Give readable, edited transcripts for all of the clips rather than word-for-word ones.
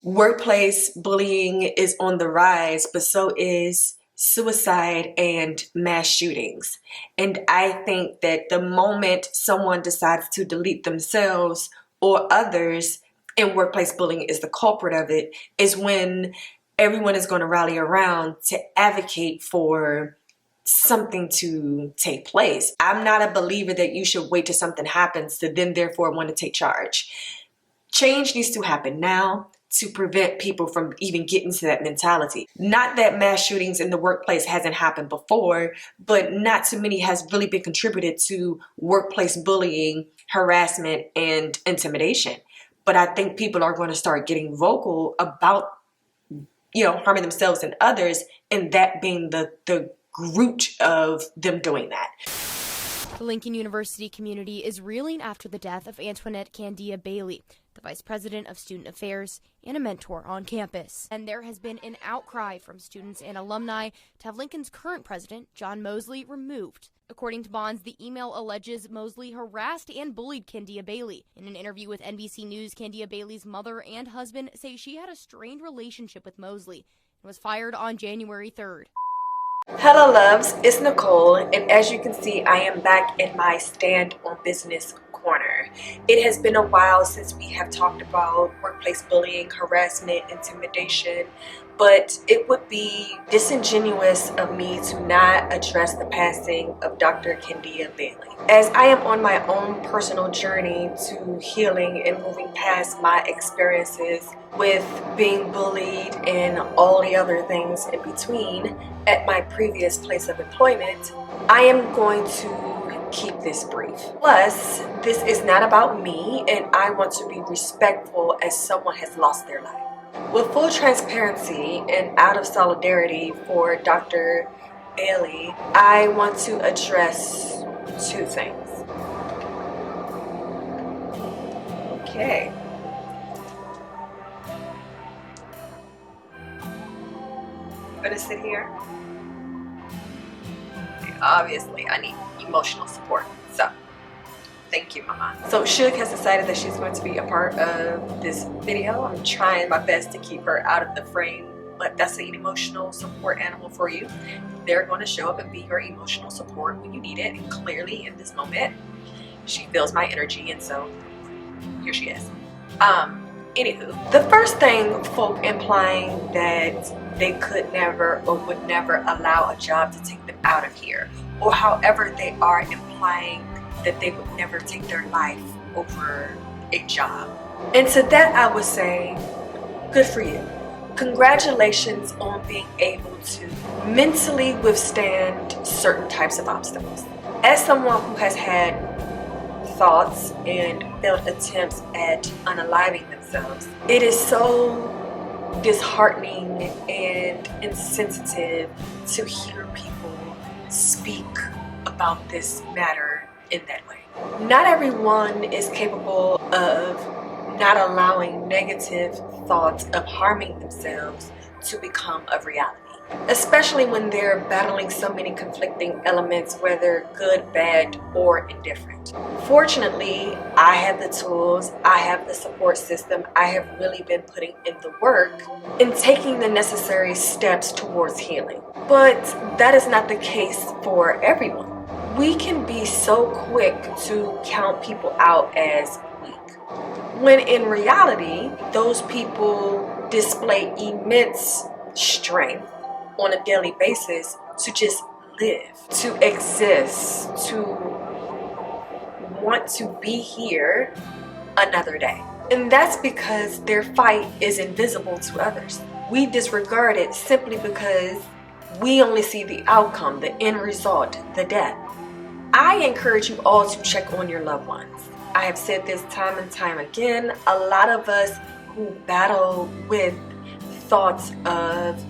Workplace bullying is on the rise, but so is suicide and mass shootings. And I think that the moment someone decides to delete themselves or others, and workplace bullying is the culprit of it, is when everyone is going to rally around to advocate for something to take place. I'm not a believer that you should wait till something happens to then therefore want to take charge. Change needs to happen now to prevent people from even getting to that mentality. Not that mass shootings in the workplace hasn't happened before, but not too many has really been contributed to workplace bullying, harassment, and intimidation. But I think people are going to start getting vocal about, harming themselves and others, and that being the root of them doing that. The Lincoln University community is reeling after the death of Antoinette Candia-Bailey, the Vice President of Student Affairs and a mentor on campus. And there has been an outcry from students and alumni to have Lincoln's current president, John Mosley, removed. According to Bonds, the email alleges Mosley harassed and bullied Candia-Bailey. In an interview with NBC News, Candia-Bailey's mother and husband say she had a strained relationship with Mosley and was fired on January 3rd. Hello loves, it's Nicole, and as you can see, I am back in my Stand on Business corner. It has been a while since we have talked about workplace bullying, harassment, intimidation, but it would be disingenuous of me to not address the passing of Dr. Candia-Bailey. As I am on my own personal journey to healing and moving past my experiences with being bullied and all the other things in between at my previous place of employment, I am going to keep this brief. Plus, this is not about me, and I want to be respectful as someone has lost their life. With full transparency and out of solidarity for Dr. Bailey, I want to address two things. Okay. I'm gonna sit here. Obviously, I need emotional support, so thank you, Mama. So Suge has decided that she's going to be a part of this video. I'm trying my best to keep her out of the frame, but that's an emotional support animal for you. They're going to show up and be your emotional support when you need it, and clearly in this moment, she feels my energy, and so here she is. Anywho, the first thing, folk implying that they could never or would never allow a job to take them out of here, or however they are implying that they would never take their life over a job. And to that I would say, good for you. Congratulations on being able to mentally withstand certain types of obstacles. As someone who has had thoughts and failed attempts at unaliving themselves, it is so disheartening and insensitive to hear people speak about this matter in that way. Not everyone is capable of not allowing negative thoughts of harming themselves to become a reality, especially when they're battling so many conflicting elements, whether good, bad, or indifferent. Fortunately, I have the tools, I have the support system, I have really been putting in the work and taking the necessary steps towards healing. But that is not the case for everyone. We can be so quick to count people out as weak, when in reality, those people display immense strength on a daily basis to just live, to exist, to want to be here another day. And that's because their fight is invisible to others. We disregard it simply because we only see the outcome, the end result, the death. I encourage you all to check on your loved ones. I have said this time and time again, a lot of us who battle with thoughts of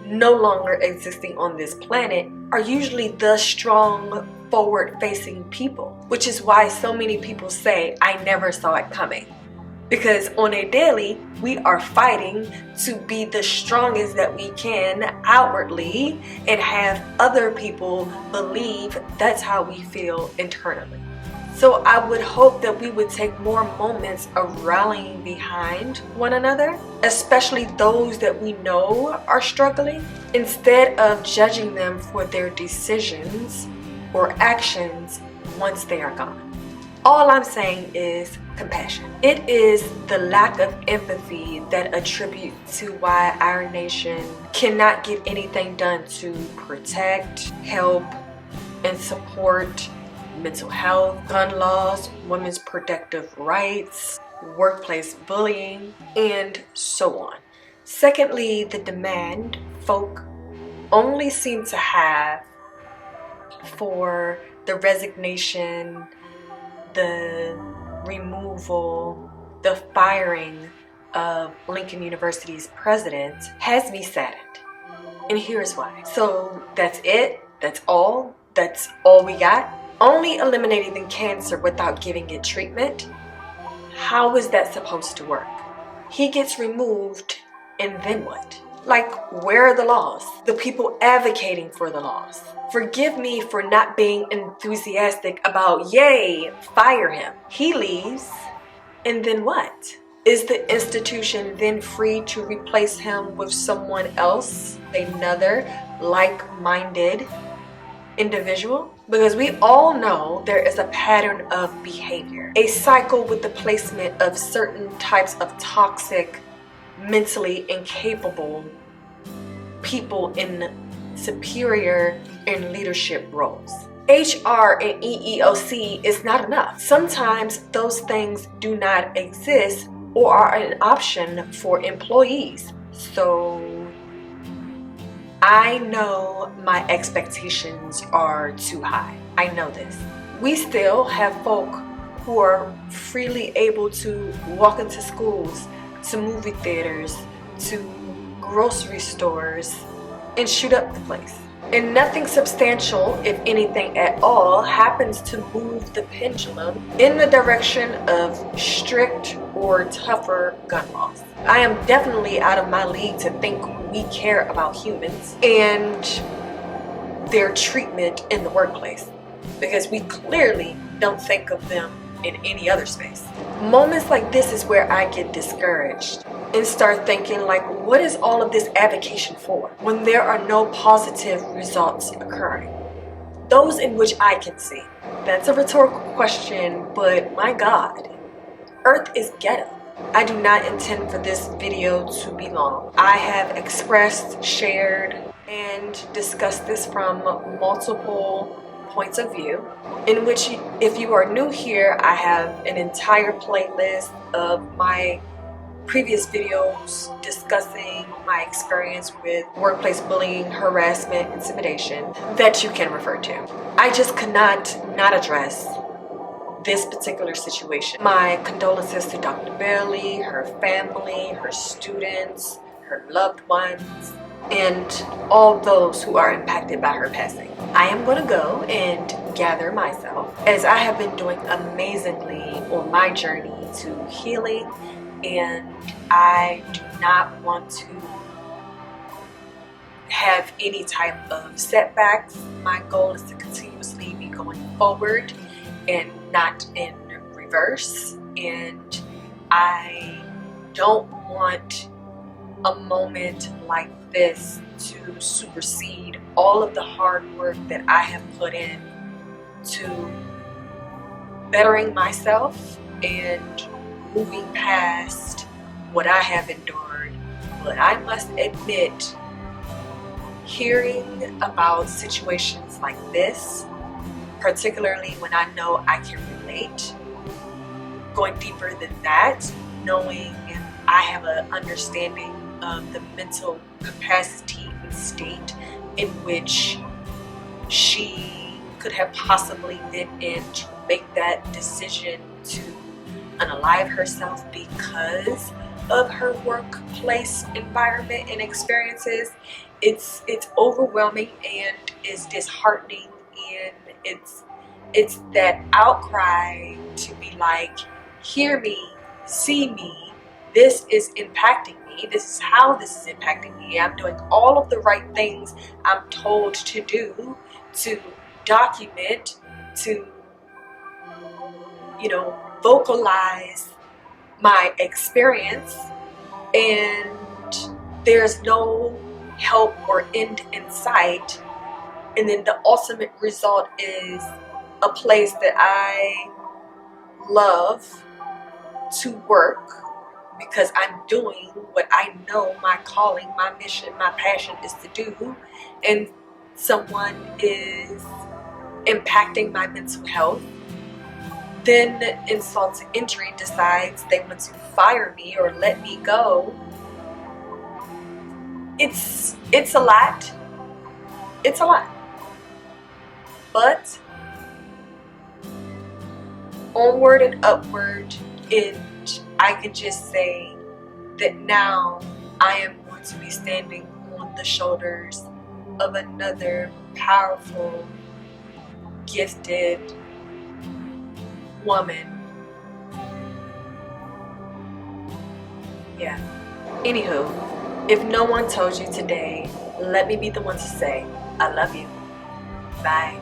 no longer existing on this planet are usually the strong, forward-facing people, which is why so many people say, I never saw it coming. Because on a daily, we are fighting to be the strongest that we can outwardly and have other people believe that's how we feel internally. So I would hope that we would take more moments of rallying behind one another, especially those that we know are struggling, instead of judging them for their decisions or actions once they are gone. All I'm saying is compassion. It is the lack of empathy that attributes to why our nation cannot get anything done to protect, help, and support mental health, gun laws, women's reproductive rights, workplace bullying, and so on. Secondly, the demand folk only seem to have for the resignation, the removal, the firing of Lincoln University's president has me saddened. And here's why. So that's it? That's all we got? Only eliminating the cancer without giving it treatment? How is that supposed to work? He gets removed, and then what? Like, where are the laws? The people advocating for the laws. Forgive me for not being enthusiastic about, yay, fire him. He leaves, and then what? Is the institution then free to replace him with someone else, another like-minded individual? Because we all know there is a pattern of behavior, a cycle with the placement of certain types of toxic, mentally incapable people in superior and leadership roles. HR and EEOC is not enough. Sometimes those things do not exist or are an option for employees. So I know my expectations are too high. I know this. We still have folk who are freely able to walk into schools, to movie theaters, to grocery stores, and shoot up the place. And nothing substantial, if anything at all, happens to move the pendulum in the direction of strict or tougher gun laws. I am definitely out of my league to think we care about humans and their treatment in the workplace, because we clearly don't think of them in any other space. Moments like this is where I get discouraged and start thinking, like, what is all of this advocacy for when there are no positive results occurring? Those in which I can see. That's a rhetorical question, but my God, Earth is ghetto. I do not intend for this video to be long. I have expressed, shared, and discussed this from multiple points of view, in which, if you are new here, I have an entire playlist of my previous videos discussing my experience with workplace bullying, harassment, intimidation that you can refer to. I just could not address this particular situation. My condolences to Dr. Bailey, her family, her students, her loved ones, and all those who are impacted by her passing. I am going to go and gather myself, as I have been doing amazingly on my journey to healing, and I do not want to have any type of setbacks. My goal is to continuously be going forward and not in reverse, and I don't want a moment like this to supersede all of the hard work that I have put in to bettering myself and moving past what I have endured. But I must admit, hearing about situations like this, particularly when I know I can relate, going deeper than that, knowing I have an understanding of the mental capacity and state in which she could have possibly been in to make that decision to unalive herself because of her workplace environment and experiences, it's overwhelming and is disheartening, and it's that outcry to be like, hear me, see me, this is impacting me, this is how this is impacting me, I'm doing all of the right things I'm told to do, to document, to vocalize my experience, and there's no help or end in sight, and then the ultimate result is a place that I love to work because I'm doing what I know my calling, my mission, my passion is to do, and someone is impacting my mental health, then insult to injury decides they want to fire me or let me go. It's a lot. It's a lot. But onward and upward, and I can just say that now I am going to be standing on the shoulders of another powerful, gifted woman. Yeah. Anywho, if no one told you today, let me be the one to say, I love you. Bye.